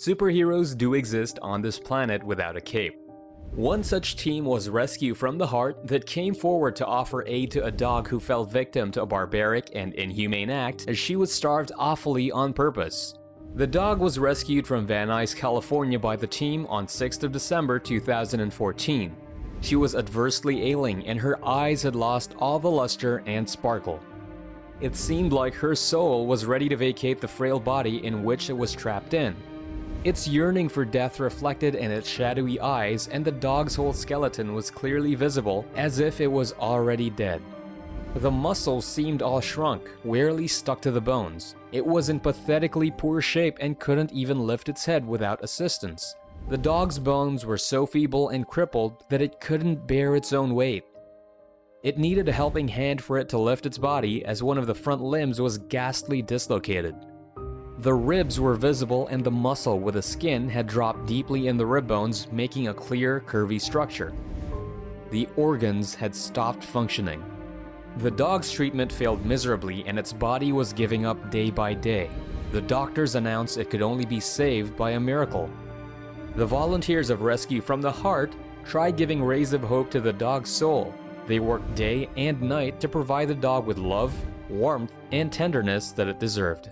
Superheroes do exist on this planet without a cape. One such team was Rescue from the Hart that came forward to offer aid to a dog who fell victim to a barbaric and inhumane act as she was starved awfully on purpose. The dog was rescued from Van Nuys, California by the team on 6th of December 2014. She was adversely ailing and her eyes had lost all the luster and sparkle. It seemed like her soul was ready to vacate the frail body in which it was trapped in. Its yearning for death reflected in its shadowy eyes, and the dog's whole skeleton was clearly visible, as if it was already dead. The muscles seemed all shrunk, wearily stuck to the bones. It was in pathetically poor shape and couldn't even lift its head without assistance. The dog's bones were so feeble and crippled that it couldn't bear its own weight. It needed a helping hand for it to lift its body, as one of the front limbs was ghastly dislocated. The ribs were visible and the muscle with the skin had dropped deeply in the rib bones, making a clear, curvy structure. The organs had stopped functioning. The dog's treatment failed miserably and its body was giving up day by day. The doctors announced it could only be saved by a miracle. The volunteers of Rescue from the Hart tried giving rays of hope to the dog's soul. They worked day and night to provide the dog with love, warmth, and tenderness that it deserved.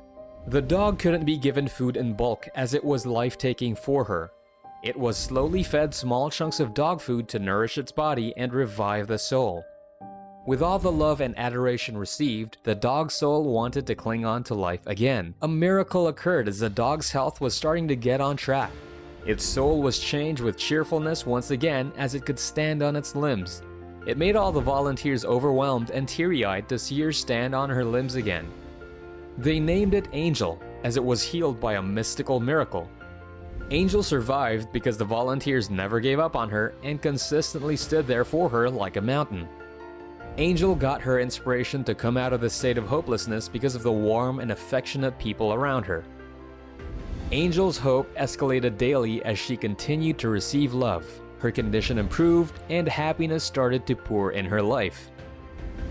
The dog couldn't be given food in bulk as it was life-taking for her. It was slowly fed small chunks of dog food to nourish its body and revive the soul. With all the love and adoration received, the dog's soul wanted to cling on to life again. A miracle occurred as the dog's health was starting to get on track. Its soul was changed with cheerfulness once again as it could stand on its limbs. It made all the volunteers overwhelmed and teary-eyed to see her stand on her limbs again. They named it Angel, as it was healed by a mystical miracle. Angel survived because the volunteers never gave up on her and consistently stood there for her like a mountain. Angel got her inspiration to come out of the state of hopelessness because of the warm and affectionate people around her. Angel's hope escalated daily as she continued to receive love. Her condition improved and happiness started to pour in her life.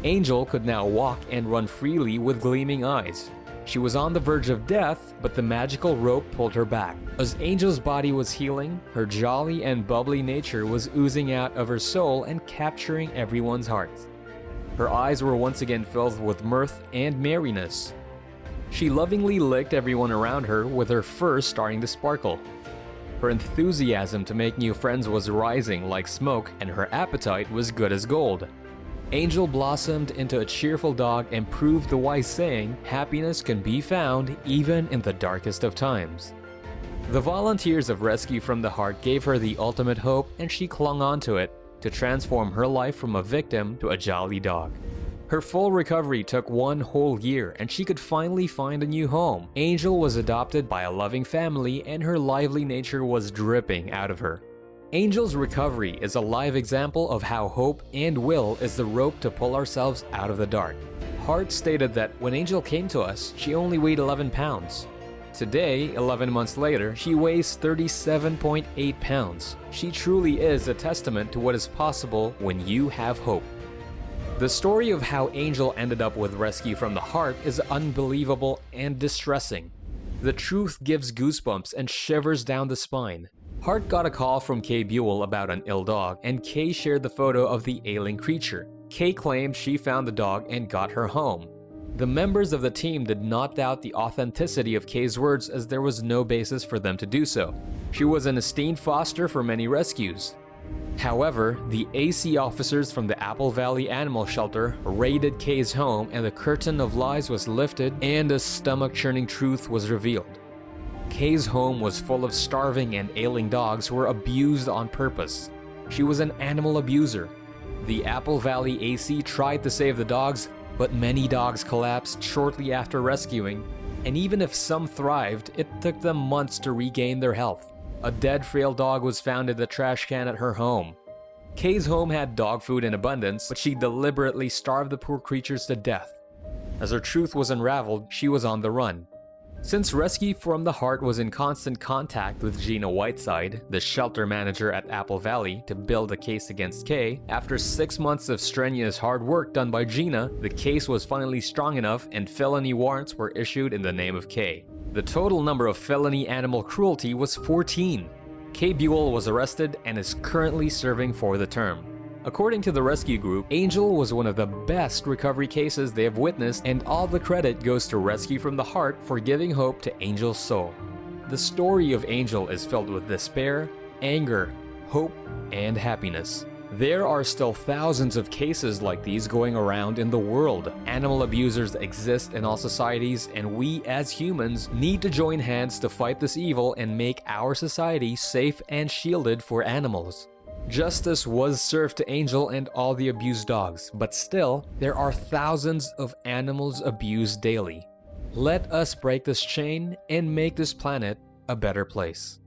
Angel could now walk and run freely with gleaming eyes. She was on the verge of death, but the magical rope pulled her back. As Angel's body was healing, her jolly and bubbly nature was oozing out of her soul and capturing everyone's hearts. Her eyes were once again filled with mirth and merriness. She lovingly licked everyone around her, with her fur starting to sparkle. Her enthusiasm to make new friends was rising like smoke, and her appetite was good as gold. Angel blossomed into a cheerful dog and proved the wise saying, happiness can be found even in the darkest of times. The volunteers of Rescue from the Hart gave her the ultimate hope, and she clung on to it to transform her life from a victim to a jolly dog. Her full recovery took 1 whole year, and she could finally find a new home. Angel was adopted by a loving family, and her lively nature was dripping out of her. Angel's recovery is a live example of how hope and will is the rope to pull ourselves out of the dark. Hart stated that when Angel came to us, she only weighed 11 pounds. Today, 11 months later, she weighs 37.8 pounds. She truly is a testament to what is possible when you have hope. The story of how Angel ended up with Rescue from the Hart is unbelievable and distressing. The truth gives goosebumps and shivers down the spine. Hart got a call from Kay Buell about an ill dog, and Kay shared the photo of the ailing creature. Kay claimed she found the dog and got her home. The members of the team did not doubt the authenticity of Kay's words, as there was no basis for them to do so. She was an esteemed foster for many rescues. However, the AC officers from the Apple Valley Animal Shelter raided Kay's home, and the curtain of lies was lifted and a stomach-churning truth was revealed. Kay's home was full of starving and ailing dogs who were abused on purpose. She was an animal abuser. The Apple Valley AC tried to save the dogs, but many dogs collapsed shortly after rescuing, and even if some thrived, it took them months to regain their health. A dead frail dog was found in the trash can at her home. Kay's home had dog food in abundance, but she deliberately starved the poor creatures to death. As her truth was unraveled, she was on the run. Since Rescue from the Hart was in constant contact with Gina Whiteside, the shelter manager at Apple Valley, to build a case against Kay, after 6 months of strenuous hard work done by Gina, the case was finally strong enough and felony warrants were issued in the name of Kay. The total number of felony animal cruelty was 14. K. Buell was arrested and is currently serving for the term. According to the rescue group, Angel was one of the best recovery cases they have witnessed, and all the credit goes to Rescue from the Heart for giving hope to Angel's soul. The story of Angel is filled with despair, anger, hope, and happiness. There are still thousands of cases like these going around in the world. Animal abusers exist in all societies, and we as humans need to join hands to fight this evil and make our society safe and shielded for animals. Justice was served to Angel and all the abused dogs, but still, there are thousands of animals abused daily. Let us break this chain and make this planet a better place.